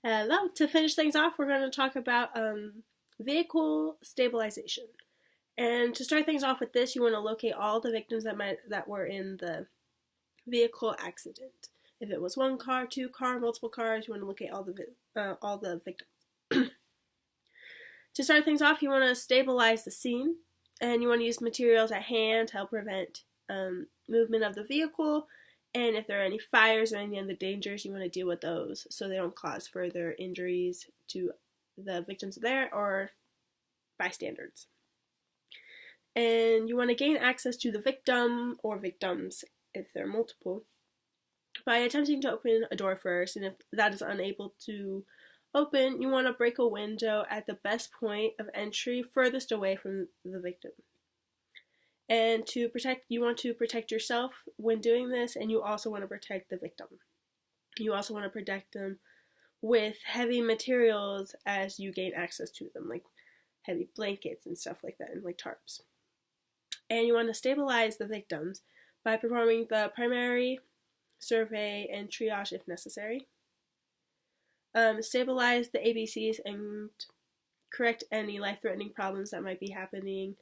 Hello. To finish things off, we're going to talk about vehicle stabilization. And to start things off with this, you want to locate all the victims that were in the vehicle accident. If it was one car, two car, multiple cars, you want to locate all the victims. To start things off, you want to stabilize the scene, and you want to use materials at hand to help prevent movement of the vehicle. And if there are any fires or any other dangers, you want to deal with those so they don't cause further injuries to the victims there or bystanders. And you want to gain access to the victim or victims, if there are multiple, by attempting to open a door first. And if that is unable to open, you want to break a window at the best point of entry furthest away from the victim. And you want to protect yourself when doing this, and you also want to protect the victim. You also want to protect them with heavy materials as you gain access to them, like heavy blankets and stuff like that, and like tarps. And you want to stabilize the victims by performing the primary, survey, and triage if necessary. Stabilize the ABCs and correct any life-threatening problems that might be happening.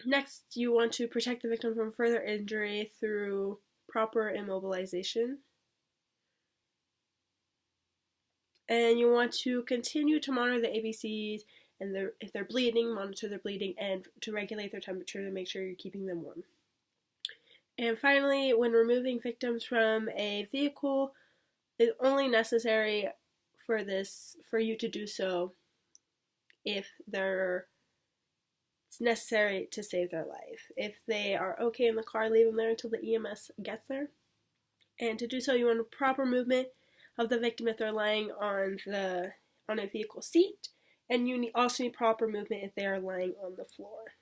Next, you want to protect the victim from further injury through proper immobilization. And you want to continue to monitor the ABCs, and if they're bleeding, monitor their bleeding, and to regulate their temperature to make sure you're keeping them warm. And finally, when removing victims from a vehicle, it's only necessary for you to do so if it's necessary to save their life. If they are okay in the car, leave them there until the EMS gets there. And to do so, you want a proper movement of the victim if they're lying on a vehicle seat, and you also need proper movement if they are lying on the floor.